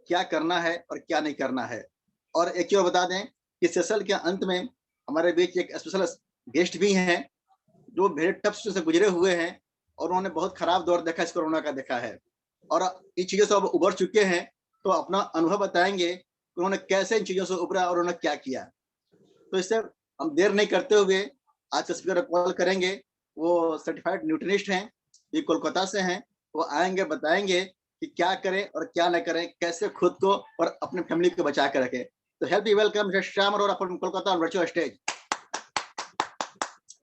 क्या करना है और क्या नहीं करना है। और एक चीज और बता दें कि सेशन के अंत में हमारे बीच एक स्पेशल गेस्ट भी हैं जो बड़े टफ से गुजरे हुए हैं और उन्होंने बहुत खराब दौर देखा, इस कोरोना का देखा है और इन चीजों से अब उबर चुके हैं, तो अपना अनुभव बताएंगे कि उन्होंने कैसे इन चीजों से उबरा और उन्होंने क्या किया। तो इससे हम देर नहीं करते हुए आज के स्पीकर कॉल करेंगे। वो सर्टिफाइड न्यूट्रिनिस्ट हैं, ये कोलकाता से हैं। वो आएंगे, बताएंगे कि क्या करें और क्या न करें, कैसे खुद को और अपने फैमिली को बचा कर रखें। तो help you welcome mister Shyam Arora from Kolkata on virtual stage.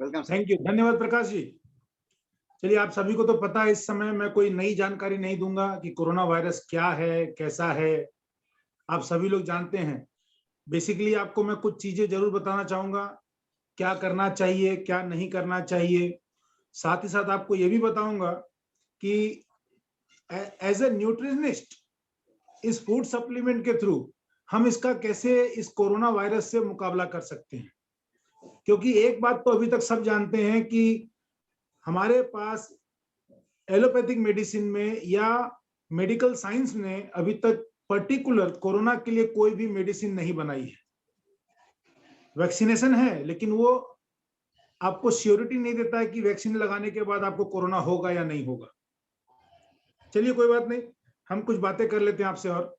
Welcome sir. Thank you, धन्यवाद प्रकाश जी। चलिए, आप सभी को तो पता है, इस समय मैं कोई नई जानकारी नहीं दूंगा कि कोरोना वायरस क्या है, कैसा है, आप सभी लोग जानते हैं। बेसिकली आपको मैं कुछ चीजें जरूर बताना चाहूंगा, क्या करना चाहिए, क्या नहीं करना चाहिए। साथ ही साथ आपको ये भी बताऊंगा कि एज ए न्यूट्रिशनिस्ट इस फूड सप्लीमेंट के थ्रू हम इसका कैसे, इस कोरोना वायरस से मुकाबला कर सकते हैं। क्योंकि एक बात तो अभी तक सब जानते हैं कि हमारे पास एलोपैथिक मेडिसिन में या मेडिकल साइंस ने अभी तक पर्टिकुलर कोरोना के लिए कोई भी मेडिसिन नहीं बनाई है। वैक्सीनेशन है, लेकिन वो आपको श्योरिटी नहीं देता है कि वैक्सीन लगाने के बाद आपको कोरोना होगा या नहीं होगा। चलिए, कोई बात नहीं, हम कुछ बातें कर लेते हैं आपसे। और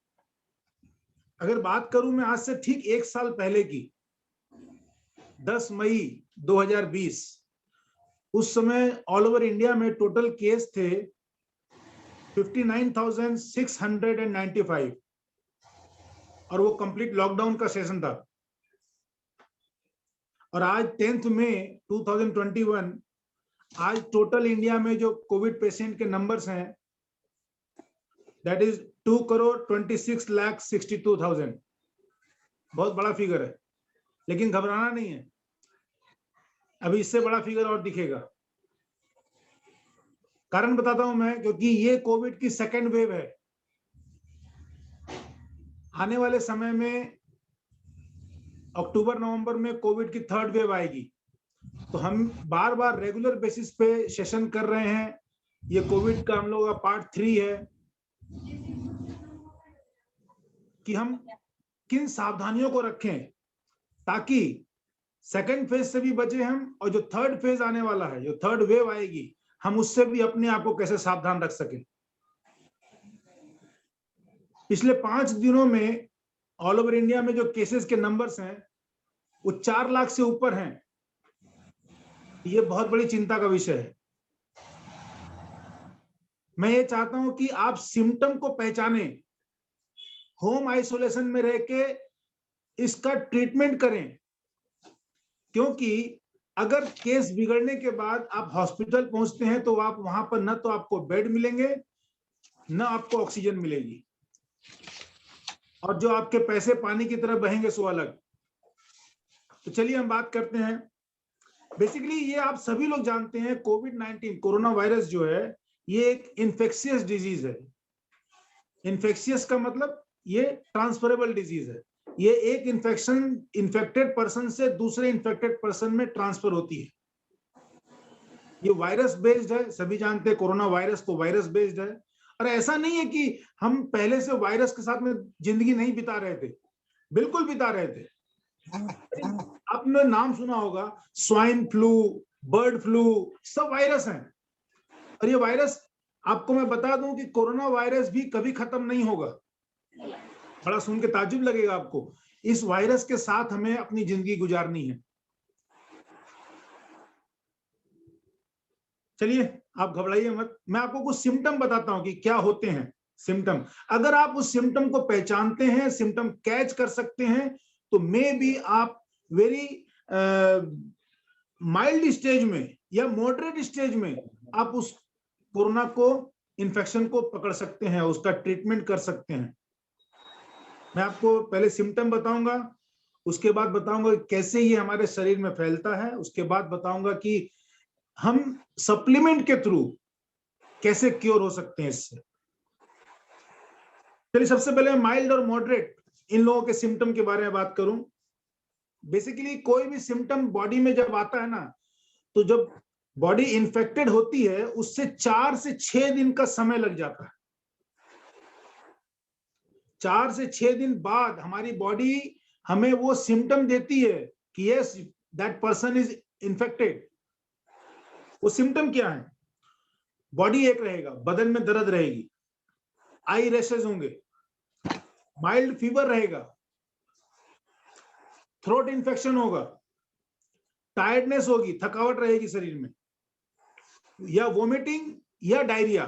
अगर बात करूं मैं आज से ठीक 1 साल पहले की, 10 मई 2020, उस समय ऑल ओवर इंडिया में टोटल केस थे 59,695 और वो कंप्लीट लॉकडाउन का सेशन था। और आज 10 मई 2021, आज टोटल इंडिया में जो कोविड पेशेंट के नंबर्स हैं दैट इज 2,26,62,000। बहुत बड़ा फिगर है, लेकिन घबराना नहीं है, अभी इससे बड़ा फिगर और दिखेगा। कारण बताता हूं मैं, क्योंकि ये कोविड की सेकेंड वेव है। आने वाले समय में अक्टूबर नवंबर में कोविड की थर्ड वेव आएगी। तो हम बार बार रेगुलर बेसिस पे सेशन कर रहे हैं। ये कोविड का हम लोगों का पार्ट 3 है कि हम किन सावधानियों को रखें ताकि सेकेंड फेज से भी बचे हम, और जो थर्ड फेज आने वाला है, जो थर्ड वेव आएगी, हम उससे भी अपने आप को कैसे सावधान रख सकें। पिछले 5 दिनों में ऑल ओवर इंडिया में जो केसेस के नंबर्स हैं वो 4 लाख से ऊपर हैं। ये बहुत बड़ी चिंता का विषय है। मैं ये चाहता हूं कि आप सिम्टम को पहचानें, होम आइसोलेशन में रह के इसका ट्रीटमेंट करें। क्योंकि अगर केस बिगड़ने के बाद आप हॉस्पिटल पहुंचते हैं तो आप वहां पर न तो आपको बेड मिलेंगे, न आपको ऑक्सीजन मिलेगी, और जो आपके पैसे पानी की तरह बहेंगे सो अलग। तो चलिए हम बात करते हैं। बेसिकली ये आप सभी लोग जानते हैं, कोविड-19 कोरोना वायरस जो है, ये एक इन्फेक्शियस डिजीज है। इन्फेक्शियस का मतलब ये ट्रांसफरेबल डिजीज है। ये एक इन्फेक्टेड पर्सन से दूसरे इन्फेक्टेड पर्सन में ट्रांसफर होती है। ये वायरस बेस्ड है, सभी जानते हैं कोरोना वायरस तो वायरस बेस्ड है। और ऐसा नहीं है कि हम पहले से वायरस के साथ में जिंदगी नहीं बिता रहे थे, बिल्कुल बिता रहे थे। आपने नाम सुना होगा, स्वाइन फ्लू, बर्ड फ्लू, सब वायरस हैं। और ये वायरस, आपको मैं बता दूं कि कोरोना वायरस भी कभी खत्म नहीं होगा। बड़ा सुन के ताज्जुब लगेगा आपको, इस वायरस के साथ हमें अपनी जिंदगी गुजारनी है। चलिए, आप घबराइए मत, मैं आपको कुछ सिम्टम बताता हूं कि क्या होते हैं सिम्टम। अगर आप उस सिम्टम को पहचानते हैं, सिम्टम कैच कर सकते हैं, तो मे बी आप वेरी माइल्ड स्टेज में या मॉडरेट स्टेज में आप उस कोरोना को, इन्फेक्शन को पकड़ सकते हैं, उसका ट्रीटमेंट कर सकते हैं। मैं आपको पहले सिम्टम बताऊंगा, उसके बाद बताऊंगा कैसे ये हमारे शरीर में फैलता है, उसके बाद बताऊंगा कि हम सप्लीमेंट के थ्रू कैसे क्योर हो सकते हैं इससे। चलिए, सबसे पहले माइल्ड और मॉडरेट इन लोगों के सिम्टम के बारे में बात करूं। बेसिकली कोई भी सिम्टम बॉडी में जब आता है ना, तो जब बॉडी इन्फेक्टेड होती है उससे 4 से 6 दिन का समय लग जाता है। 4 से 6 दिन बाद हमारी बॉडी हमें वो सिम्टम देती है कि yes that person is infected. वो सिम्टम क्या है? बॉडी एक रहेगा, बदन में दर्द रहेगी, आई रैशेस होंगे, माइल्ड फीवर रहेगा, थ्रोट इन्फेक्शन होगा, टायर्डनेस होगी, थकावट रहेगी शरीर में, या वोमिटिंग या diarrhoea,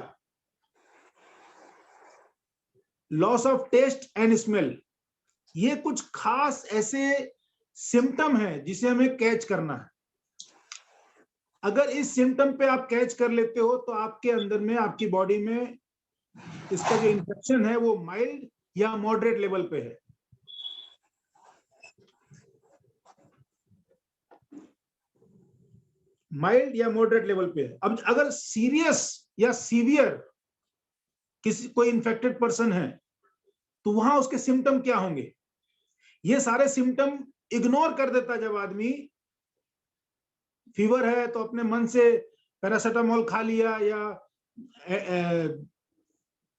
loss of taste and smell. ये कुछ खास ऐसे सिम्टम है जिसे हमें कैच करना है। अगर इस सिम्टम पे आप कैच कर लेते हो तो आपके अंदर में, आपकी बॉडी में इसका जो इन्फेक्शन है वो माइल्ड या मॉडरेट लेवल पे है। माइल्ड या मॉडरेट लेवल पे है। अब अगर सीरियस या सीवियर किसी कोई इन्फेक्टेड पर्सन है तो वहां उसके सिम्टम क्या होंगे? ये सारे सिम्टम इग्नोर कर देता जब आदमी। फीवर है तो अपने मन से पैरासीटामोल खा लिया या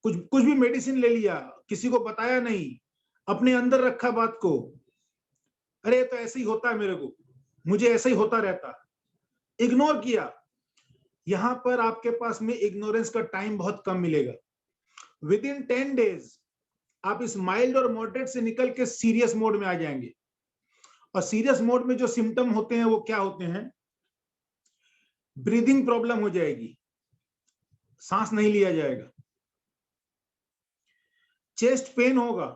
कुछ भी मेडिसिन ले लिया, किसी को बताया नहीं, अपने अंदर रखा बात को, अरे तो ऐसे ही होता है मेरे को, मुझे ऐसे ही होता रहता, इग्नोर किया। यहां पर आपके पास में इग्नोरेंस का टाइम बहुत कम मिलेगा। विद इन 10 डेज आप इस माइल्ड और मॉडरेट से निकल के सीरियस मोड में आ जाएंगे। और सीरियस मोड में जो सिम्टम होते हैं वो क्या होते हैं? ब्रीदिंग प्रॉब्लम हो जाएगी, सांस नहीं लिया जाएगा, चेस्ट पेन होगा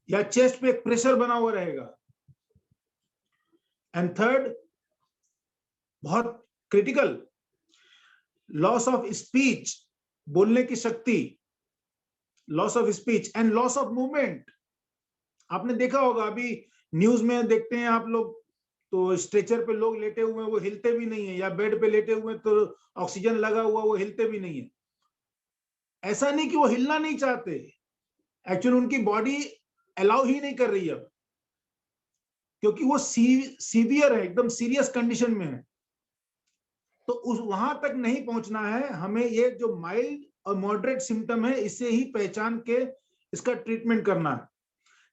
या चेस्ट पे प्रेशर बना हुआ रहेगा, एंड थर्ड बहुत क्रिटिकल, लॉस ऑफ स्पीच, बोलने की शक्ति, loss of speech and loss of movement. आपने देखा होगा, अभी न्यूज में देखते हैं आप लोग तो स्ट्रेचर पे लोग लेटे हुए हैं, वो हिलते भी नहीं है, या बेड पे लेटे हुए हैं तो ऑक्सीजन लगा हुआ, वो हिलते भी नहीं है। ऐसा नहीं कि वो हिलना नहीं चाहते, एक्चुअली उनकी बॉडी अलाउ ही नहीं कर रही है, क्योंकि वो सीवियर है, एकदम सीरियस कंडीशन में है। तो उस वहां तक नहीं पहुंचना है हमें। ये जो माइल्ड और मॉडरेट सिम्टम है इसे ही पहचान के इसका ट्रीटमेंट करना है।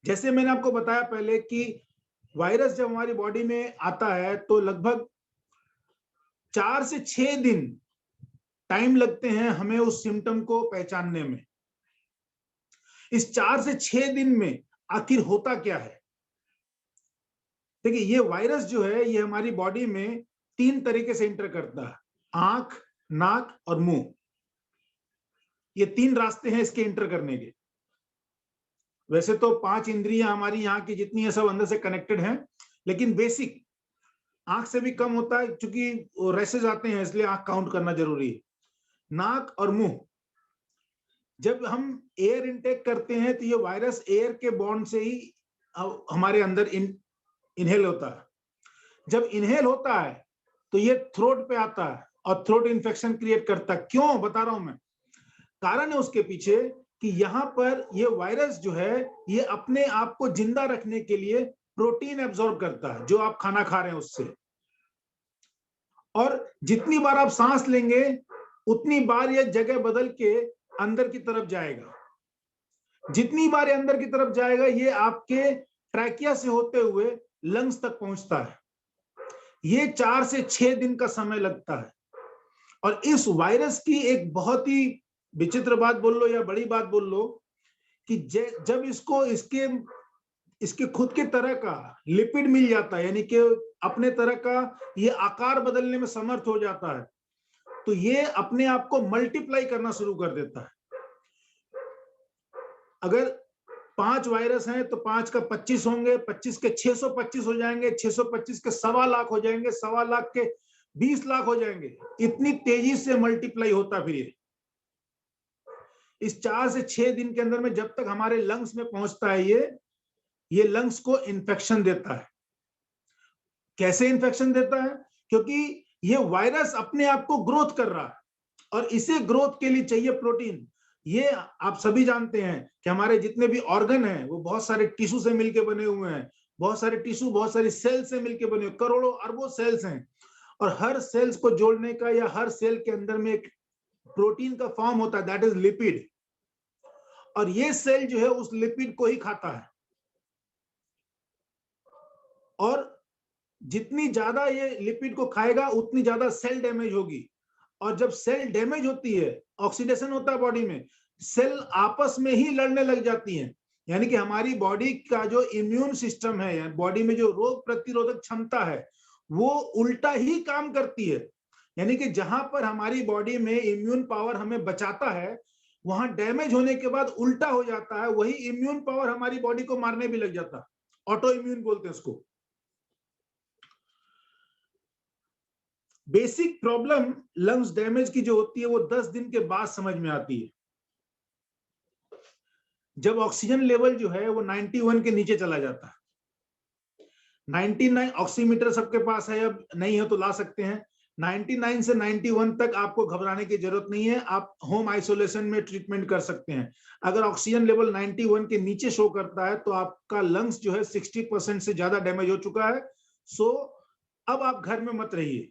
जैसे मैंने आपको बताया पहले कि वायरस जब हमारी बॉडी में आता है तो लगभग 4 से 6 दिन टाइम लगते हैं हमें उस सिम्टम को पहचानने में। इस 4 से 6 दिन में आखिर होता क्या है? देखिए, ये वायरस जो है ये हमारी बॉडी में 3 तरीके से इंटर करता है, आंख, नाक और मुंह। ये 3 रास्ते हैं इसके इंटर करने के। वैसे तो 5 इंद्रियां हमारी यहाँ की जितनी है सब अंदर से कनेक्टेड हैं, लेकिन बेसिक आंख से भी कम होता है, क्योंकि रैशेज आते हैं इसलिए आंख काउंट करना जरूरी है। नाक और मुंह, जब हम एयर इनटेक करते हैं तो ये वायरस एयर के बॉन्ड से ही हमारे अंदर इनहेल होता है। जब इनहेल होता है तो ये थ्रोट पे आता है और थ्रोट इन्फेक्शन क्रिएट करता है। क्यों बता रहा हूं मैं, कारण है उसके पीछे कि यहाँ पर ये वायरस जो है ये अपने आप को जिंदा रखने के लिए प्रोटीन एब्जॉर्ब करता है जो आप खाना खा रहे हैं उससे। और जितनी बार आप सांस लेंगे उतनी बार ये जगह बदल के अंदर की तरफ जाएगा। जितनी बार ये अंदर की तरफ जाएगा ये आपके ट्रैकिया से होते हुए लंग्स तक पहुंचता है। ये 4 से 6 दिन का समय लगता है। और इस वायरस की एक बहुत ही विचित्र बात बोल लो या बड़ी बात बोल लो कि जब इसको इसके खुद के तरह का लिपिड मिल जाता है, यानी कि अपने तरह का ये आकार बदलने में समर्थ हो जाता है, तो ये अपने आप को मल्टीप्लाई करना शुरू कर देता है। अगर 5 वायरस हैं तो 5 का 25 होंगे, 25 के 625 हो जाएंगे, 625 के 1.25 लाख हो जाएंगे, 1.25 लाख के 20 लाख हो जाएंगे। इतनी तेजी से मल्टीप्लाई होता फिर ये इस 4 से 6 दिन के अंदर में जब तक हमारे लंग्स में पहुंचता है ये लंग्स को इन्फेक्शन देता है। कैसे इन्फेक्शन देता है? क्योंकि ये वायरस अपने आप को ग्रोथ कर रहा है और इसे ग्रोथ के लिए चाहिए प्रोटीन। ये आप सभी जानते हैं कि हमारे जितने भी ऑर्गन हैं वो बहुत सारे टिश्यू से मिलके बने हुए हैं, बहुत सारे टिश्यू बहुत सारी सेल से मिलके बने हुए, करोड़ों अरबों सेल्स हैं। और हर सेल्स को जोड़ने का या हर सेल के अंदर में एक प्रोटीन का फॉर्म होता है, दैट इज लिपिड। और ये सेल जो है उस लिपिड को ही खाता है, और जितनी ज्यादा ये लिपिड को खाएगा उतनी ज्यादा सेल डैमेज होगी। और जब सेल डैमेज होती है, ऑक्सीडेशन होता है बॉडी में, सेल आपस में ही लड़ने लग जाती हैं। यानी कि हमारी बॉडी का जो इम्यून सिस्टम है, बॉडी में जो रोग प्रतिरोधक क्षमता है, वो उल्टा ही काम करती है। यानी कि जहां पर हमारी बॉडी में इम्यून पावर हमें बचाता है, वहां डैमेज होने के बाद उल्टा हो जाता है, वही इम्यून पावर हमारी बॉडी को मारने भी लग जाता है। ऑटो इम्यून बोलते हैं उसको। बेसिक प्रॉब्लम लंग्स डैमेज की जो होती है वो 10 दिन के बाद समझ में आती है, जब ऑक्सीजन लेवल जो है वो 91 के नीचे चला जाता है। 99 ऑक्सीमीटर सबके पास है, अब नहीं है तो ला सकते हैं। 99 से 91 तक आपको घबराने की जरूरत नहीं है, आप होम आइसोलेशन में ट्रीटमेंट कर सकते हैं। अगर ऑक्सीजन लेवल 91 के नीचे शो करता है तो आपका लंग्स जो है 60% से ज्यादा डैमेज हो चुका है। सो अब आप घर में मत रहिए,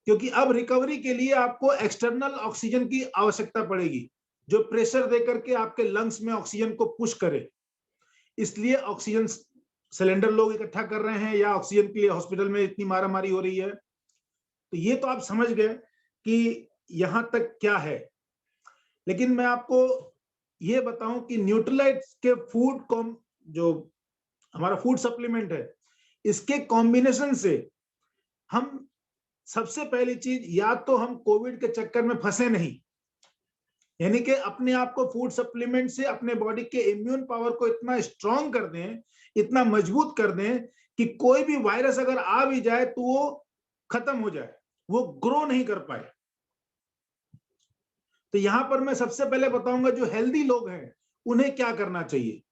क्योंकि अब रिकवरी के लिए आपको एक्सटर्नल ऑक्सीजन की आवश्यकता पड़ेगी, जो प्रेशर देकर के आपके लंग्स में ऑक्सीजन को पुश करे। इसलिए ऑक्सीजन सिलेंडर लोग इकट्ठा कर रहे हैं, या ऑक्सीजन के लिए हॉस्पिटल में इतनी मारामारी हो रही है। तो ये तो आप समझ गए कि यहां तक क्या है। लेकिन मैं आपको ये बताऊं कि न्यूट्रलाइट्स के फूड जो हमारा फूड सप्लीमेंट है, इसके कॉम्बिनेशन से हम सबसे पहली चीज, या तो हम कोविड के चक्कर में फंसे नहीं, यानी कि अपने आप को फूड सप्लीमेंट से अपने बॉडी के इम्यून पावर को इतना स्ट्रांग कर दें, इतना मजबूत कर दें कि कोई भी वायरस अगर आ भी जाए तो वो खत्म हो जाए, वो ग्रो नहीं कर पाए। तो यहां पर मैं सबसे पहले बताऊंगा जो हेल्दी लोग हैं उन्हें क्या करना चाहिए।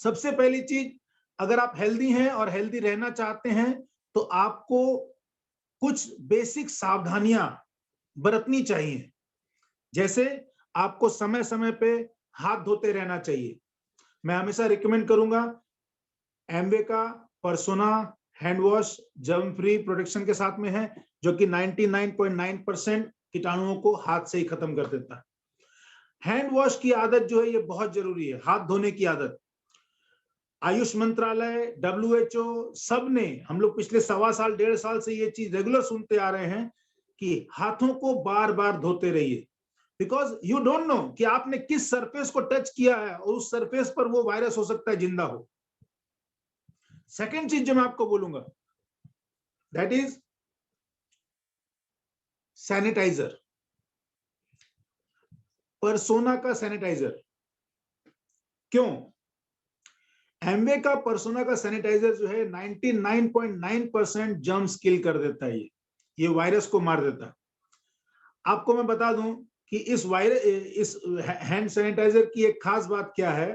सबसे पहली चीज, अगर आप हेल्दी हैं और हेल्दी रहना चाहते हैं तो आपको कुछ बेसिक सावधानियां बरतनी चाहिए। जैसे आपको समय समय पे हाथ धोते रहना चाहिए। मैं हमेशा रिकमेंड करूंगा एमवे का persona hand wash germ free protection के साथ में है, जो कि 99.9% कीटाणुओं को हाथ से ही खत्म कर देता है। हैंड वॉश की आदत जो है ये बहुत जरूरी है, हाथ धोने की आदत। आयुष मंत्रालय, WHO, सब ने, हम लोग पिछले 1.25 साल 1.5 साल से ये चीज रेगुलर सुनते आ रहे हैं कि हाथों को बार बार धोते रहिए। बिकॉज यू डोंट नो कि आपने किस सरफेस को टच किया है और उस सरफेस पर वो वायरस हो सकता है जिंदा हो। सेकेंड चीज जो मैं आपको बोलूंगा, दैट इज सैनिटाइजर, पर्सोना का सैनिटाइजर। क्यों? एमवे का पर्सोना का सैनिटाइजर जो है 99.9% जर्म्स किल कर देता है, ये वायरस को मार देता है। आपको मैं बता दूं कि इस हैंड सैनिटाइजर की एक खास बात क्या है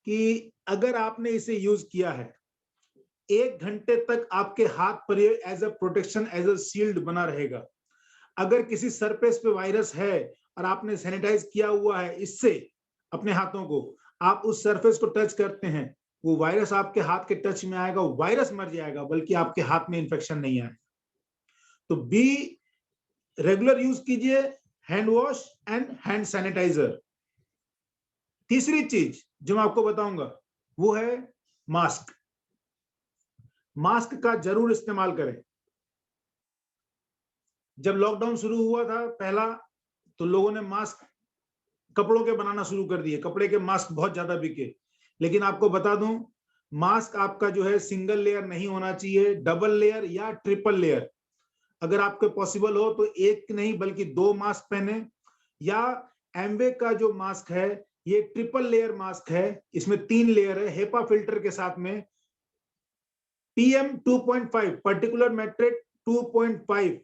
कि अगर आपने इसे यूज किया है 1 घंटे तक आपके हाथ पर ये as a protection, as a shield बना रहेगा। अगर किसी सरफेस पे वायरस है और आपने सैनिटाइज किया हुआ है इससे अपने हाथों को, आप उस सरफेस को टच करते हैं, वो वायरस आपके हाथ के टच में आएगा, वायरस मर जाएगा, बल्कि आपके हाथ में इंफेक्शन नहीं आएगा। तो बी रेगुलर यूज कीजिए hand wash and hand sanitiser. तीसरी चीज जो मैं आपको बताऊंगा वो है मास्क। मास्क का जरूर इस्तेमाल करें। जब लॉकडाउन शुरू हुआ था पहला, तो लोगों ने मास्क कपड़ों के बनाना शुरू कर दिए, कपड़े के मास्क बहुत ज्यादा बिके। लेकिन आपको बता दूं, मास्क आपका जो है सिंगल लेयर नहीं होना चाहिए, डबल लेयर या ट्रिपल लेयर। अगर आपको पॉसिबल हो तो एक नहीं बल्कि 2 मास्क पहने। या एमवे का जो मास्क है ये ट्रिपल लेयर मास्क है, इसमें 3 लेयर है हेपा फिल्टर के साथ में। PM 2.5 पर्टिकुलर मैट्रिक 2.5,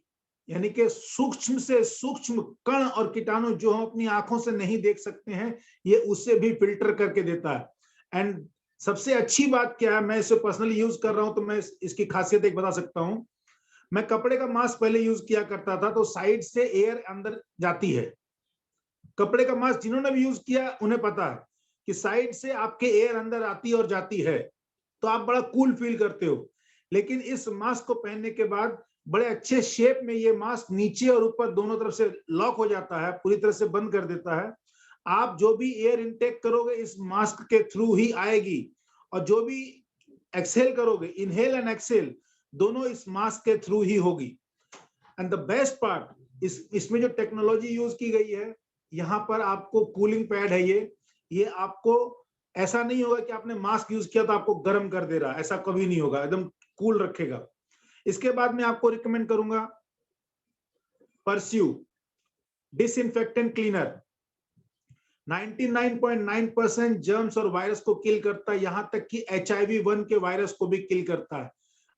यानी कि सूक्ष्म से सूक्ष्म कण और कीटाणु जो हम अपनी आंखों से नहीं देख सकते हैं, ये उससे भी फिल्टर करके देता है। एंड सबसे अच्छी बात क्या है, मैं इसे पर्सनली यूज कर रहा हूं तो मैं इसकी खासियत एक बता सकता हूं। मैं कपड़े का मास्क पहले यूज किया करता था तो साइड से एयर अंदर जाती है। कपड़े का मास्क जिन्होंने भी यूज किया उन्हें पता है कि साइड से आपके एयर अंदर आती और जाती है, तो आप बड़ा कूल फील करते हो। लेकिन इस मास्क को पहनने के बाद बड़े अच्छे शेप में ये मास्क नीचे और ऊपर दोनों तरफ से लॉक हो जाता है, पूरी तरह से बंद कर देता है। आप जो भी एयर इनटेक करोगे इस मास्क के थ्रू ही आएगी, और जो भी एक्सहेल करोगे, इनहेल एंड एक्सहेल, दोनों इस मास्क के थ्रू ही होगी। एंड द बेस्ट पार्ट, इसमें जो टेक्नोलॉजी यूज की गई है, यहाँ पर आपको कूलिंग पैड है, ये आपको ऐसा नहीं होगा कि आपने मास्क यूज किया तो आपको गर्म कर दे रहा है, ऐसा कभी नहीं होगा, एकदम कूल रखेगा। इसके बाद मैं आपको रिकमेंड करूंगा परस्यू डिसइंफेक्टेंट क्लीनर। 99.9% जर्म्स और वायरस को किल करता है, यहां तक कि HIV-1 के वायरस को भी किल करता है।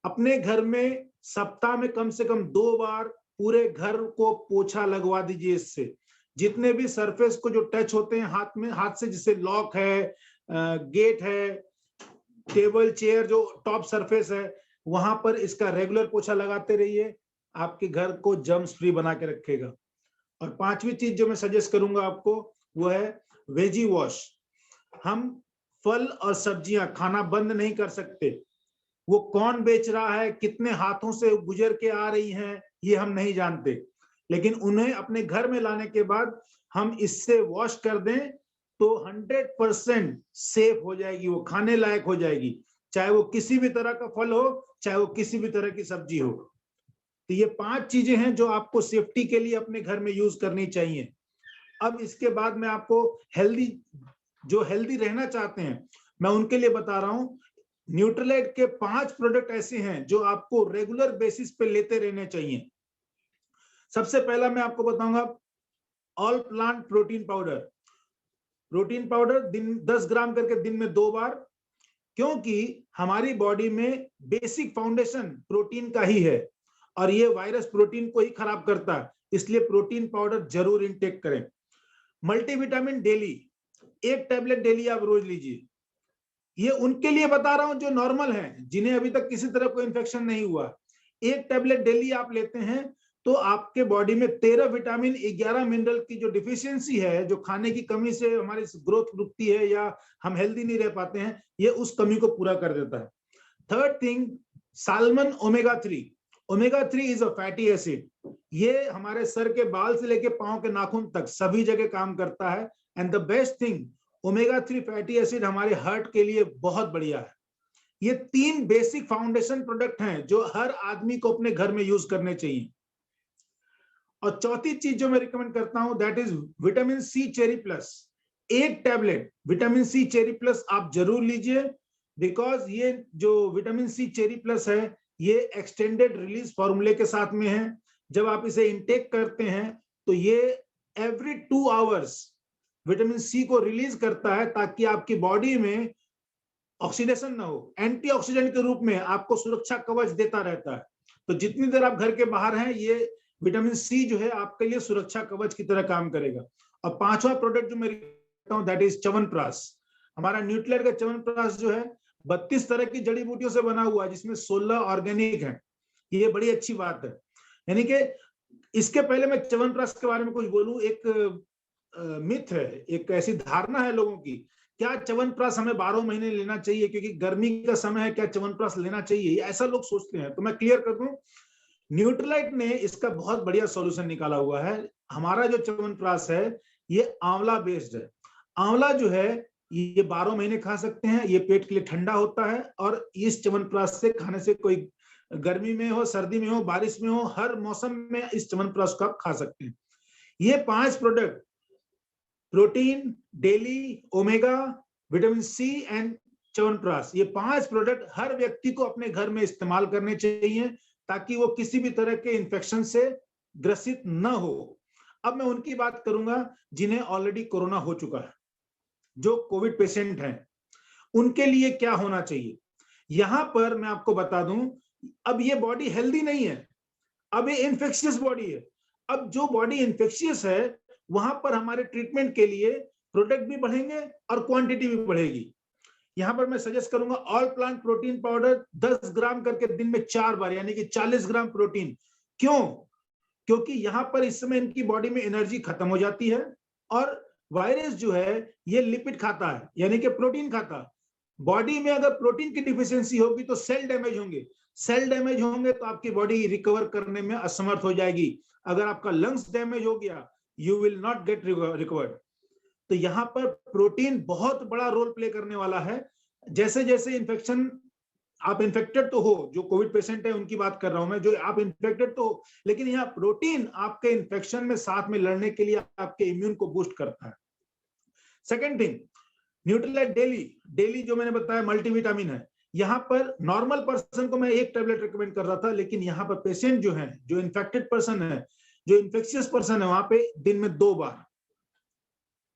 अपने घर में सप्ताह में कम से कम 2 बार पूरे घर को पोछा लगवा दीजिए इससे। जितने भी सरफेस को जो टच होते हैं हाथ से, जैसे लॉक है, गेट है, टेबल चेयर जो टॉप सरफेस है, वहां पर इसका रेगुलर पोछा लगाते रहिए, आपके घर को जर्म्स फ्री बना के रखेगा। और पांचवी चीज जो मैं सजेस्ट करूंगा आपको वो है वेजी वॉश। हम फल और सब्जियां खाना बंद नहीं कर सकते, वो कौन बेच रहा है, कितने हाथों से गुजर के आ रही हैं, ये हम नहीं जानते, लेकिन उन्हें अपने घर में लाने के बाद हम इससे वॉश कर दें तो 100% सेफ हो जाएगी, वो खाने लायक हो जाएगी, चाहे वो किसी भी तरह का फल हो, चाहे वो किसी भी तरह की सब्जी हो। तो ये 5 चीजें हैं जो आपको सेफ्टी के लिए अपने घर में यूज करनी चाहिए। अब इसके बाद मैं आपको हेल्दी रहना चाहते हैं, मैं उनके लिए बता रहा हूं। न्यूट्रीलाइट के 5 प्रोडक्ट ऐसे हैं जो आपको रेगुलर बेसिस पे लेते रहने चाहिए। सबसे पहला मैं आपको बताऊंगा all plant protein powder. Protein powder 10 ग्राम करके दिन में 2 बार, क्योंकि हमारी बॉडी में बेसिक फाउंडेशन प्रोटीन का ही है और ये वायरस प्रोटीन को ही खराब करता है, इसलिए प्रोटीन पाउडर जरूर इनटेक करें। मल्टीविटामिन डेली, 1 टैबलेट डेली आप रोज लीजिए। ये उनके लिए बता रहा हूं जो नॉर्मल हैं, जिन्हें अभी तक किसी तरह कोई इन्फेक्शन नहीं हुआ। 1 टैबलेट डेली आप लेते हैं तो आपके बॉडी में 13 विटामिन, 11 मिनरल की जो डिफिशियंसी है, जो खाने की कमी से हमारी ग्रोथ रुकती है या हम हेल्दी नहीं रह पाते हैं, ये उस कमी को पूरा कर देता है। Third thing, salmon omega 3। Omega 3 is a fatty acid, ये हमारे सर के बाल से लेके पांव के नाखून तक सभी जगह काम करता है। And the best thing, omega 3 fatty acid हमारे हार्ट के लिए बहुत बढ़िया है। ये 3 बेसिक फाउंडेशन प्रोडक्ट हैं जो हर आदमी को अपने घर में यूज करने चाहिए। और चौथी चीज जो मैं रिकमेंड करता हूं that is vitamin C cherry plus. 1 tablet vitamin C cherry plus आप जरूर लीजिए, बिकॉज ये जो विटामिन सी चेरी प्लस है ये एक्सटेंडेड रिलीज फॉर्मूले के साथ में है। जब आप इसे इंटेक करते हैं तो ये एवरी 2 आवर्स विटामिन सी को रिलीज करता है, ताकि आपकी बॉडी में ऑक्सीडेशन ना हो, एंटीऑक्सीडेंट के रूप में आपको सुरक्षा कवच देता रहता है। तो जितनी देर आप घर के बाहर हैं, ये विटामिन सी जो है आपके लिए सुरक्षा कवच की तरह काम करेगा। और 5वां प्रोडक्ट जो मैं कहता हूं दैट इज च्यवनप्राश। हमारा न्यूट्रीलाइट का च्यवनप्राश जो है 32 तरह की जड़ी बूटियों से बना हुआ है, जिसमें 16 ऑर्गेनिक है। ये बड़ी अच्छी बात है। यानी कि इसके पहले मैं च्यवनप्राश के बारे में कुछ बोलूं, एक मिथ है, एक ऐसी धारणा है लोगों की, क्या च्यवनप्राश हमें 12 महीने लेना चाहिए क्योंकि गर्मी का समय है, क्या च्यवनप्राश लेना चाहिए, ऐसा लोग सोचते हैं। तो मैं क्लियर कर दूं, न्यूट्रीलाइट ने इसका बहुत बढ़िया सॉल्यूशन निकाला हुआ है। हमारा जो च्यवनप्राश है ये आंवला बेस्ड है। आंवला जो है ये 12 महीने खा सकते हैं, ये पेट के लिए ठंडा होता है, और इस च्यवनप्राश से खाने से कोई गर्मी में हो, सर्दी में हो, बारिश में हो, हर मौसम में इस च्यवनप्राश को आप खा सकते हैं। ये 5 product, protein, daily, omega, vitamin C and chyawanprash, ये 5 प्रोडक्ट हर व्यक्ति को अपने घर में इस्तेमाल करने चाहिए ताकि वो किसी भी तरह के इन्फेक्शन से ग्रसित न हो। अब मैं उनकी बात करूंगा जिन्हें ऑलरेडी कोरोना हो चुका है, जो कोविड पेशेंट हैं, उनके लिए क्या होना चाहिए। यहां पर मैं आपको बता दूं, अब ये बॉडी हेल्दी नहीं है, अब ये इन्फेक्शियस बॉडी है। अब जो बॉडी इन्फेक्शियस है वहां पर हमारे ट्रीटमेंट के लिए प्रोडक्ट भी बढ़ेंगे और क्वांटिटी भी बढ़ेगी। यहां पर मैं सजेस्ट करूंगा ऑल प्लांट प्रोटीन पाउडर 10 ग्राम करके दिन में 4 बार, यानी कि 40 ग्राम प्रोटीन। क्यों? क्योंकि यहां पर इस समय इनकी बॉडी में एनर्जी खत्म हो जाती है, और वायरस जो है ये लिपिड खाता है, यानी कि प्रोटीन खाता है। बॉडी में अगर प्रोटीन की डिफिशियंसी होगी तो सेल डैमेज होंगे, सेल डैमेज होंगे तो आपकी बॉडी रिकवर करने में असमर्थ हो जाएगी। अगर आपका लंग्स डैमेज हो गया, you will not gate recovered. तो यहाँ पर प्रोटीन बहुत बड़ा रोल प्ले करने वाला है। जैसे जैसे इन्फेक्शन, आप इन्फेक्टेड तो हो, जो कोविड पेशेंट है उनकी बात कर रहा हूं मैं, जो आप इन्फेक्टेड तो हो, लेकिन यहाँ प्रोटीन आपके इन्फेक्शन में साथ में लड़ने के लिए आपके इम्यून को बूस्ट करता है। सेकेंड थिंग, न्यूट्रीलाइट डेली जो मैंने बताया मल्टीविटामिन है। यहाँ पर नॉर्मल पर्सन को मैं एक टैबलेट रिकमेंड कर रहा था, लेकिन यहाँ पर पेशेंट जो है, जो इन्फेक्टेड पर्सन है, जो इन्फेक्शियस पर्सन है, वहां पे दिन में 2 बार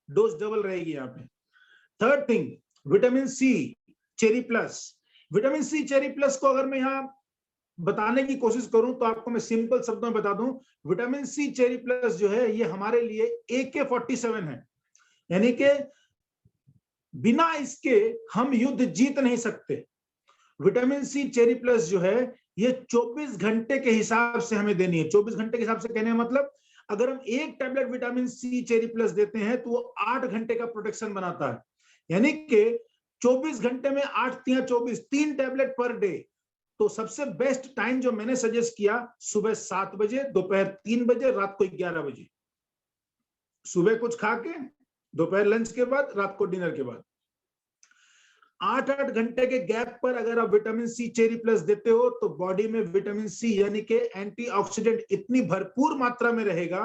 डोज डबल रहेगी यहाँ पे। Third thing, vitamin C cherry plus. Vitamin C cherry plus को अगर मैं यहाँ बताने की कोशिश करूं तो आपको मैं सिंपल शब्दों में बता दूं, विटामिन सी चेरी प्लस जो है ये हमारे लिए AK-47 है, यानी कि बिना इसके हम युद्ध जीत नहीं सकते। विटामिन सी चेरी प्लस जो है ये 24 घंटे के हिसाब से हमें देनी है। 24 घंटे के हिसाब से कहने का मतलब, अगर हम एक tablet vitamin C cherry plus देते हैं तो वो 8 घंटे का प्रोटेक्शन बनाता है, यानी कि 24 घंटे में 8 या 24, 3 टैबलेट पर डे। तो सबसे बेस्ट टाइम जो मैंने सजेस्ट किया, सुबह 7 बजे, दोपहर 3 बजे, रात को 11 बजे। सुबह कुछ खा के, दोपहर लंच के बाद, रात को डिनर के बाद 8-8 घंटे के गैप पर अगर आप विटामिन सी चेरी प्लस देते हो तो बॉडी में विटामिन सी यानी कि एंटीऑक्सीडेंट इतनी भरपूर मात्रा में रहेगा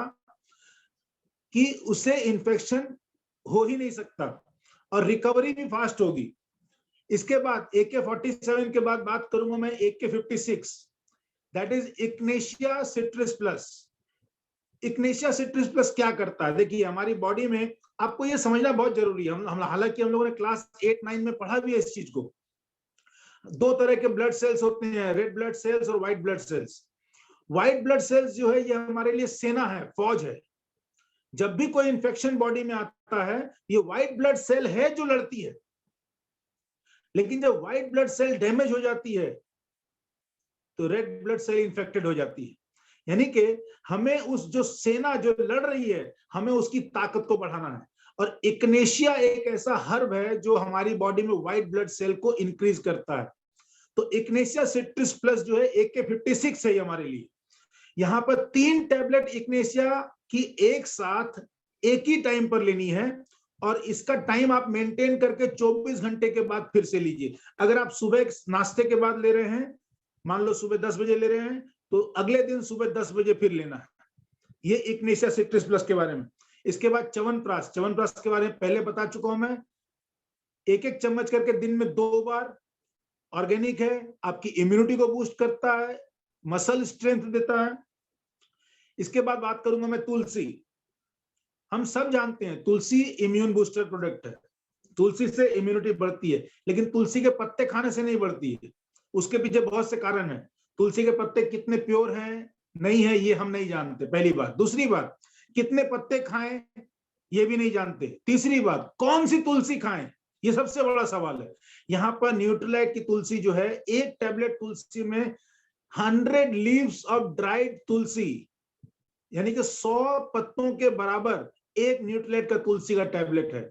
कि उसे इन्फेक्शन हो ही नहीं सकता और रिकवरी भी फास्ट होगी। इसके बाद AK-47 के बाद बात करूंगा मैं AK-56, that is Ignatia citrus plus. Ignatia citrus plus क्या करता है? देखिए, हमारी बॉडी में आपको ये समझना बहुत जरूरी है। हम हालांकि हम लोगों ने क्लास 8-9 में पढ़ा भी है इस चीज को। 2 तरह के ब्लड सेल्स होते हैं, रेड ब्लड सेल्स और white blood cells. White blood cells जो है ये हमारे लिए सेना है, फौज है। जब भी कोई इंफेक्शन बॉडी में आता है, ये व्हाइट ब्लड सेल है जो लड़ती है। लेकिन जब व्हाइट ब्लड सेल डैमेज हो जाती है तो रेड ब्लड सेल इंफेक्टेड हो जाती है। यानी कि हमें उस जो सेना जो लड़ रही है, हमें उसकी ताकत को बढ़ाना है। और इग्नेशिया एक ऐसा हर्ब है जो हमारी बॉडी में व्हाइट ब्लड सेल को इंक्रीज करता है। तो इग्नेशिया सिट्रस प्लस जो है AK-56 है हमारे लिए। यहाँ पर 3 टैबलेट इग्नेशिया की एक साथ एक ही टाइम पर लेनी है और इसका टाइम आप मेंटेन करके 24 घंटे के बाद फिर से लीजिए। अगर आप सुबह नाश्ते के बाद ले रहे हैं, मान लो सुबह 10 बजे ले रहे हैं, तो अगले दिन सुबह 10 बजे फिर लेना है। ये इग्नेशिया सिट्रस प्लस के बारे में। इसके बाद च्यवनप्राश के बारे में पहले बता चुका हूं मैं। 1-1 चम्मच करके दिन में 2 बार। ऑर्गेनिक है, आपकी इम्यूनिटी को बूस्ट करता है, मसल स्ट्रेंथ देता है। इसके बाद बात करूंगा मैं तुलसी। हम सब जानते हैं तुलसी इम्यून बूस्टर प्रोडक्ट है। तुलसी से इम्यूनिटी बढ़ती है, लेकिन तुलसी के पत्ते खाने से नहीं बढ़ती है। उसके पीछे बहुत से कारण हैं। तुलसी के पत्ते कितने प्योर हैं, नहीं है, ये हम नहीं जानते, पहली बात। दूसरी बात, कितने पत्ते खाएं, ये भी नहीं जानते। तीसरी बात, कौन सी तुलसी खाएं, ये सबसे बड़ा सवाल है। यहाँ पर न्यूट्रीलाइट की तुलसी जो है, एक टैबलेट तुलसी में 100 लीव्स ऑफ ड्राइड तुलसी, यानी कि 100 पत्तों के बराबर एक न्यूट्रीलाइट का तुलसी का टैबलेट है।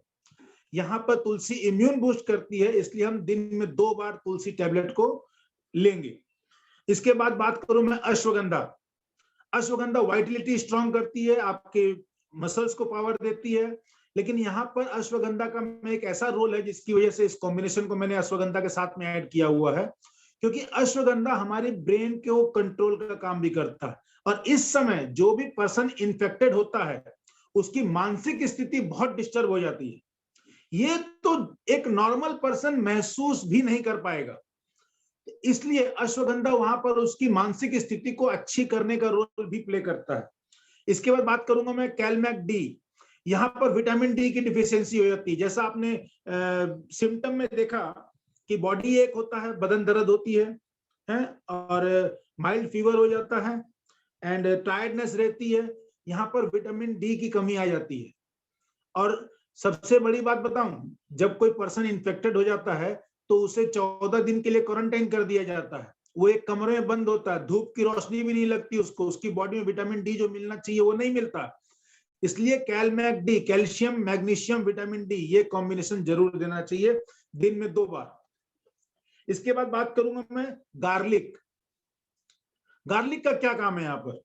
यहाँ पर तुलसी इम्यून बूस्ट करती है, इसलिए हम दिन में 2 बार तुलसी टैबलेट को लेंगे। इसके बाद बात करूं मैं अश्वगंधा। अश्वगंधा वाइटलिटी स्ट्रांग करती है, आपके मसल्स को पावर देती है। लेकिन यहाँ पर अश्वगंधा का में एक ऐसा रोल है जिसकी वजह से इस कॉम्बिनेशन को मैंने अश्वगंधा के साथ में ऐड किया हुआ है, क्योंकि अश्वगंधा हमारे ब्रेन को कंट्रोल का काम भी करता है। और इस समय जो भी पर्सन इन्फेक्टेड होता है उसकी मानसिक स्थिति बहुत डिस्टर्ब हो जाती है। ये तो एक नॉर्मल पर्सन महसूस भी नहीं कर पाएगा। इसलिए अश्वगंधा वहां पर उसकी मानसिक स्थिति को अच्छी करने का रोल भी प्ले करता है। इसके बाद बात करूंगा मैं कैलमैक डी। यहाँ पर विटामिन डी की डिफिशियंसी हो जाती है। जैसा आपने सिम्टम में देखा कि बॉडी एक होता है, बदन दर्द होती है और माइल्ड फीवर हो जाता है एंड टायर्डनेस रहती है। यहाँ पर विटामिन डी की कमी आ जाती है। और सबसे बड़ी बात बताऊं, जब कोई पर्सन इन्फेक्टेड हो जाता है तो उसे 14 दिन के लिए क्वारंटाइन कर दिया जाता है। वो एक कमरे में बंद होता है, धूप की रोशनी भी नहीं लगती उसको, उसकी बॉडी में विटामिन डी जो मिलना चाहिए वो नहीं मिलता। इसलिए Calmac D, calcium magnesium vitamin D, ये कॉम्बिनेशन जरूर देना चाहिए दिन में 2 बार। इसके बाद बात करूंगा मैं गार्लिक। गार्लिक का क्या काम है यहाँ पर?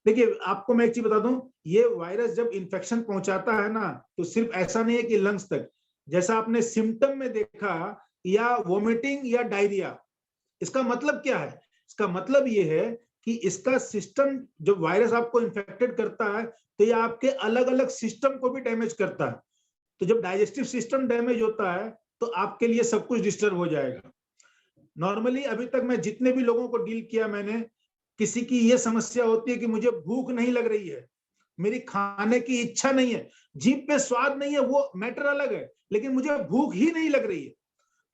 देखिए आपको मैं एक चीज बता दूं, ये वायरस जब इन्फेक्शन पहुंचाता है ना, तो सिर्फ ऐसा नहीं है कि लंग्स तक, जैसा आपने सिम्टम में देखा, या वोमिटिंग या डायरिया, इसका मतलब क्या है? इसका मतलब ये है कि इसका सिस्टम, जब वायरस आपको इन्फेक्टेड करता है तो ये आपके अलग अलग सिस्टम को भी डैमेज करता है। तो जब डाइजेस्टिव सिस्टम डैमेज होता है तो आपके लिए सब कुछ डिस्टर्ब हो जाएगा। नॉर्मली अभी तक मैं जितने भी लोगों को डील किया मैंने, किसी की ये समस्या होती है कि मुझे भूख नहीं लग रही है, मेरी खाने की इच्छा नहीं है, जीभ पे स्वाद नहीं है, वो मैटर अलग है, लेकिन मुझे भूख ही नहीं लग रही है।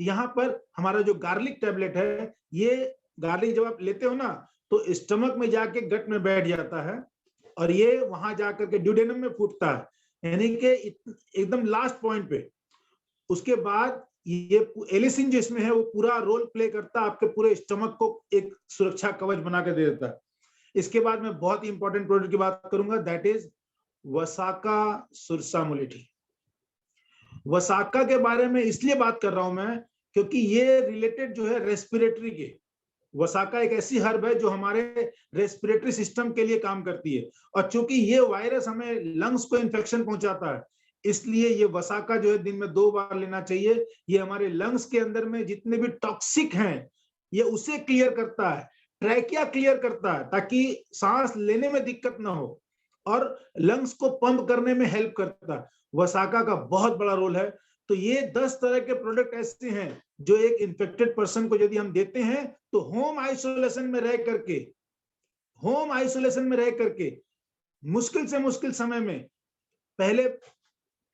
यहाँ पर हमारा जो गार्लिक टैबलेट है, ये गार्लिक जब आप लेते हो ना तो स्टमक में जाके गट में बैठ जाता है और ये वहां जाकर के ड्यूडेनम में फूटता है, यानी कि एकदम लास्ट पॉइंट पे। उसके बाद ये एलिसिन जिसमें है वो पूरा रोल प्ले करता है, आपके पूरे स्टमक को एक सुरक्षा कवच बना के दे देता है। इसके बाद मैं बहुत ही इंपॉर्टेंट प्रोडक्ट की बात करूंगा, दैट इज वसाका सुरसामुलिटी। वसाका के बारे में इसलिए बात कर रहा हूं मैं क्योंकि ये रिलेटेड जो है रेस्पिरेटरी के, वसाका एक ऐसी हर्ब है जो हमारे रेस्पिरेटरी सिस्टम के लिए काम करती है, और चूंकि ये वायरस हमें लंग्स को इन्फेक्शन पहुंचाता है, इसलिए ये वसाका जो है दिन में 2 बार लेना चाहिए। ये हमारे लंग्स के अंदर में जितने भी टॉक्सिक हैं ये उसे क्लियर करता है, ट्रैकिया क्लियर करता है, ताकि सांस लेने में दिक्कत ना हो, और लंग्स को पंप करने में हेल्प करता है। वसाका का बहुत बड़ा रोल है। तो ये 10 तरह के प्रोडक्ट ऐसे हैं जो एक इन्फेक्टेड पर्सन को यदि हम देते हैं तो होम आइसोलेशन में रह करके मुश्किल से मुश्किल समय में पहले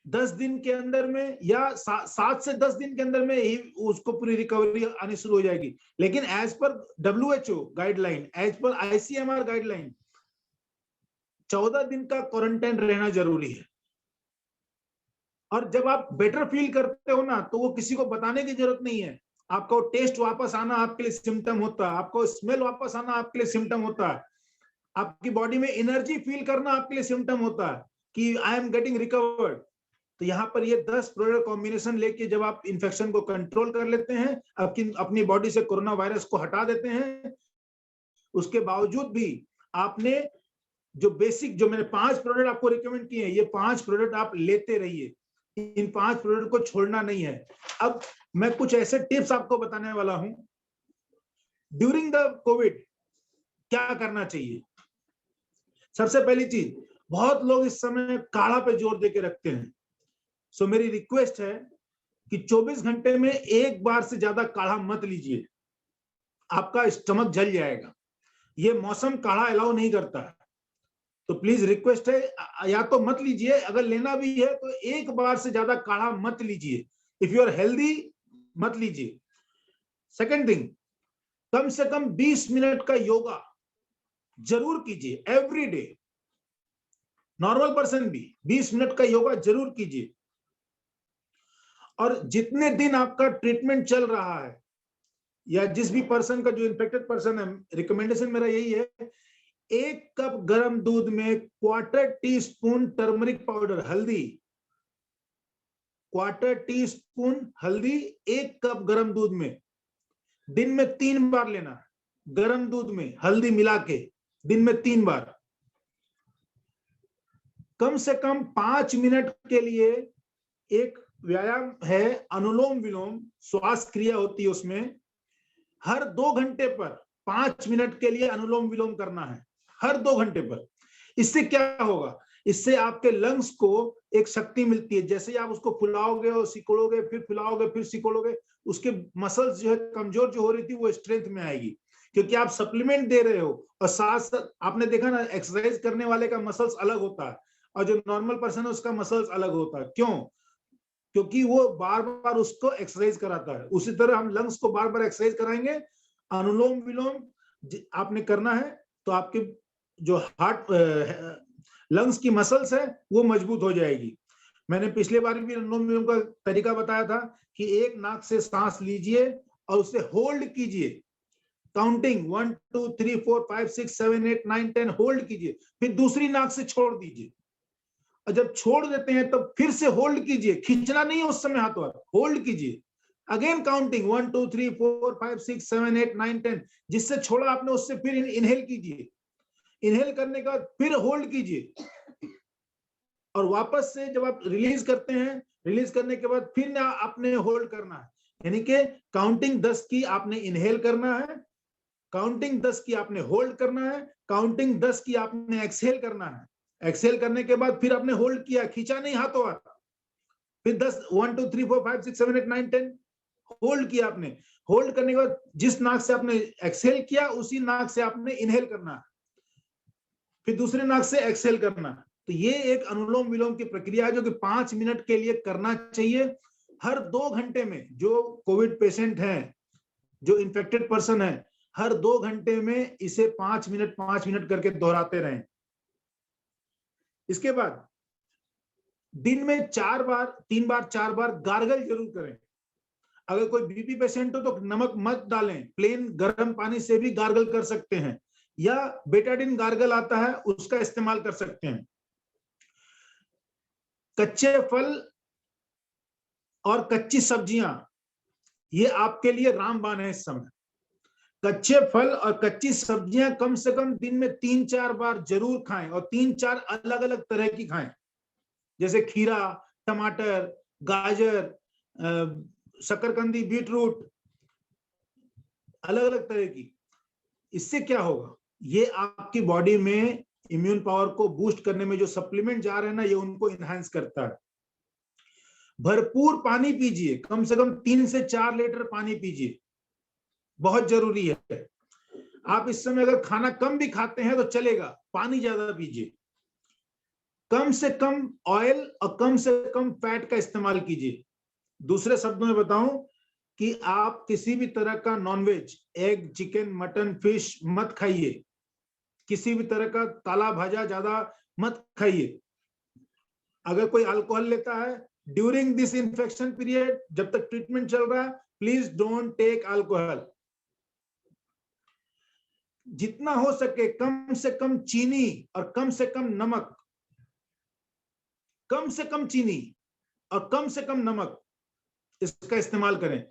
10 दिन के अंदर में या 7 से 10 दिन के अंदर में ही उसको पूरी रिकवरी आनी शुरू हो जाएगी। लेकिन as per WHO guideline, as per ICMR guideline 14 दिन का क्वारंटाइन रहना जरूरी है। और जब आप बेटर फील करते हो ना तो वो किसी को बताने की जरूरत नहीं है। आपको टेस्ट वापस आना आपके लिए सिम्टम होता है, आपको स्मेल वापस आना आपके लिए सिम्टम होता है, आपकी बॉडी में एनर्जी फील करना आपके लिए सिम्टम होता है कि आई एम गेटिंग रिकवर्ड। तो यहाँ पर ये 10 प्रोडक्ट कॉम्बिनेशन लेके जब आप इन्फेक्शन को कंट्रोल कर लेते हैं, अपनी बॉडी से कोरोना वायरस को हटा देते हैं, उसके बावजूद भी आपने जो बेसिक, जो मैंने 5 प्रोडक्ट आपको रिकमेंड किए हैं, ये 5 प्रोडक्ट आप लेते रहिए, इन 5 प्रोडक्ट को छोड़ना नहीं है। अब मैं कुछ ऐसे टिप्स आपको बताने वाला हूं ड्यूरिंग द कोविड क्या करना चाहिए। सबसे पहली चीज, बहुत लोग इस समय काढ़ा पे जोर देके रखते हैं। सो मेरी रिक्वेस्ट है कि 24 घंटे में 1 बार से ज्यादा काढ़ा मत लीजिए, आपका स्टमक जल जाएगा। ये मौसम काढ़ा अलाउ नहीं करता है, तो प्लीज रिक्वेस्ट है या तो मत लीजिए, अगर लेना भी है तो 1 बार से ज्यादा काढ़ा मत लीजिए। इफ यू आर हेल्दी मत लीजिए। सेकेंड थिंग, कम से कम 20 मिनट का योगा जरूर कीजिए एवरी डे। नॉर्मल पर्सन भी 20 मिनट का योगा जरूर कीजिए। और जितने दिन आपका ट्रीटमेंट चल रहा है या जिस भी पर्सन का, जो इन्फेक्टेड पर्सन है, रिकमेंडेशन मेरा यही है, 1 कप गर्म दूध में 1/4 टीस्पून टर्मरिक पाउडर, हल्दी, 1/4 टीस्पून हल्दी 1 कप गर्म दूध में दिन में 3 बार लेना है। गर्म दूध में हल्दी मिला के दिन में 3 बार। कम से कम 5 मिनट के लिए एक व्यायाम है अनुलोम विलोम, श्वास क्रिया होती है उसमें, हर 2 घंटे पर 5 मिनट के लिए अनुलोम विलोम करना है, हर 2 घंटे पर। इससे क्या होगा, इससे आपके लंग्स को एक शक्ति मिलती है। जैसे ही आप उसको फुलाओगे और सिकोड़ोगे, फिर फुलाओगे फिर सिकोड़ोगे, उसके मसल्स जो है कमजोर जो हो रही थी वो स्ट्रेंथ में आएगी, क्योंकि आप सप्लीमेंट दे रहे हो। और साथ साथ आपने देखा ना, एक्सरसाइज करने वाले का मसल्स अलग होता है और जो नॉर्मल पर्सन है उसका मसल्स अलग होता है। क्यों? क्योंकि वो बार बार उसको एक्सरसाइज कराता है। उसी तरह हम लंग्स को बार बार एक्सरसाइज कराएंगे। अनुलोम विलोम आपने करना है तो आपके जो हार्ट लंग्स की मसल्स है वो मजबूत हो जाएगी। मैंने पिछले बार भी अनुलोम विलोम का तरीका बताया था कि एक नाक से सांस लीजिए और उसे होल्ड कीजिए, काउंटिंग 1 2 3 4 5 6 7 8 9 10 होल्ड कीजिए, फिर दूसरी नाक से छोड़ दीजिए। और जब छोड़ देते हैं तब फिर से होल्ड कीजिए, खींचना नहीं है उस समय हाथ वाला, होल्ड कीजिए। अगेन काउंटिंग 1 2 3 4 5 6 7 8 9 10, जिससे छोड़ा आपने उससे फिर इनहेल कीजिए। इनहेल करने के बाद फिर होल्ड कीजिए और वापस से जब आप रिलीज करते हैं, रिलीज करने के बाद फिर ना आपने होल्ड करना है, यानी कि काउंटिंग 10 की आपने इनहेल करना है, काउंटिंग 10 की आपने होल्ड करना है, काउंटिंग 10 की आपने एक्सहेल करना है। एक्सहेल करने के बाद फिर आपने होल्ड किया, खींचा नहीं हाथों हाथ, फिर 10 1 2 3 4 5 6 7 8 9 10 होल्ड किया आपने। होल्ड करने के बाद जिस नाक से आपने एक्सहेल किया उसी नाक से आपने इनहेल करना है, फिर दूसरे नाक से एक्सहेल करना है। तो ये एक अनुलोम विलोम की प्रक्रिया है जो कि 5 मिनट के लिए करना चाहिए। हर 2 घंटे में जो कोविड पेशेंट है, जो इन्फेक्टेड पर्सन है, हर 2 घंटे में इसे 5 मिनट करके दोहराते रहें। इसके बाद दिन में 4 बार 3 बार 4 बार गार्गल जरूर करें। अगर कोई बीपी पेशेंट हो तो नमक मत डालें, प्लेन गर्म पानी से भी गार्गल कर सकते हैं, या बेटाडिन गार्गल आता है उसका इस्तेमाल कर सकते हैं। कच्चे फल और कच्ची सब्जियां ये आपके लिए रामबाण है इस समय। कच्चे फल और कच्ची सब्जियां कम से कम दिन में 3-4 बार जरूर खाएं और 3-4 अलग अलग तरह की खाएं, जैसे खीरा, टमाटर, गाजर, शकरकंदी, बीटरूट, अलग अलग तरह की। इससे क्या होगा, ये आपकी बॉडी में इम्यून पावर को बूस्ट करने में जो सप्लीमेंट जा रहे हैं ना, ये उनको इनहांस करता है। भरपूर पानी पीजिए, कम से कम 3 से 4 लीटर पानी पीजिए, बहुत जरूरी है। आप इस समय अगर खाना कम भी खाते हैं तो चलेगा, पानी ज्यादा पीजिए। कम से कम ऑयल और कम से कम फैट का इस्तेमाल कीजिए। दूसरे शब्दों में बताऊं कि आप किसी भी तरह का nonveg, egg, chicken, mutton, fish मत खाइए, किसी भी तरह का ताला भाजा ज्यादा मत खाइए। अगर कोई अल्कोहल लेता है ड्यूरिंग दिस इन्फेक्शन पीरियड, जब तक ट्रीटमेंट चल रहा है, प्लीज डोंट टेक अल्कोहल। जितना हो सके कम से कम चीनी और कम से कम नमक, कम से कम चीनी और कम से कम नमक इसका इस्तेमाल करें,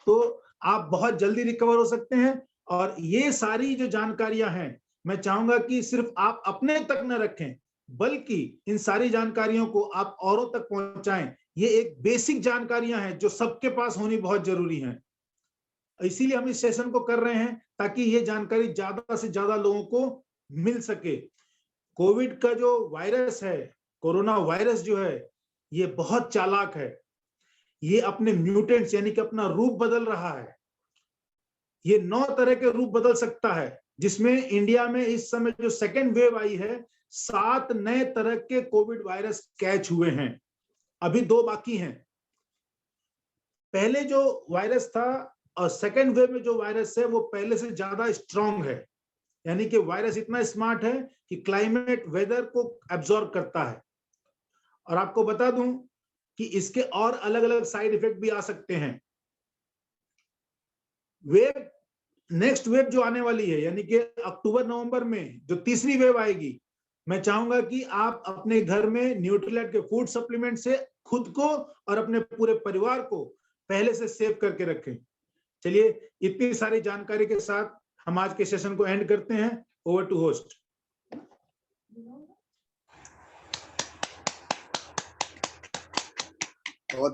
तो आप बहुत जल्दी रिकवर हो सकते हैं। और ये सारी जो जानकारियां हैं, मैं चाहूंगा कि सिर्फ आप अपने तक न रखें, बल्कि इन सारी जानकारियों को आप औरों तक पहुंचाएं। ये एक बेसिक जानकारियां हैं जो सबके पास होनी बहुत जरूरी है। इसीलिए हम इस सेशन को कर रहे हैं ताकि ये जानकारी ज्यादा से ज्यादा लोगों को मिल सके। कोविड का जो वायरस है, कोरोना वायरस जो है, ये बहुत चालाक है। ये अपने म्यूटेंट्स यानी कि अपना रूप बदल रहा है। ये 9 तरह के रूप बदल सकता है, जिसमें इंडिया में इस समय जो सेकेंड वेव आई है, 7 नए तरह के कोविड वायरस कैच हुए हैं, अभी 2 बाकी हैं। पहले जो वायरस था और सेकेंड वेव में जो वायरस है वो पहले से ज्यादा स्ट्रांग है, यानी कि वायरस इतना स्मार्ट है कि क्लाइमेट, वेदर को एब्जॉर्ब करता है। और आपको बता दूं कि इसके और अलग अलग साइड इफेक्ट भी आ सकते हैं। वेव, नेक्स्ट वेव जो आने वाली है, यानी कि अक्टूबर नवंबर में जो तीसरी वेव आएगी, मैं चाहूंगा कि आप अपने घर में न्यूट्रीलाइट के फूड सप्लीमेंट से खुद को और अपने पूरे परिवार को पहले से सेव करके रखें। चलिए, इतनी सारी जानकारी के साथ हम आज के सेशन को एंड करते हैं। Over to host. बहुत बहुत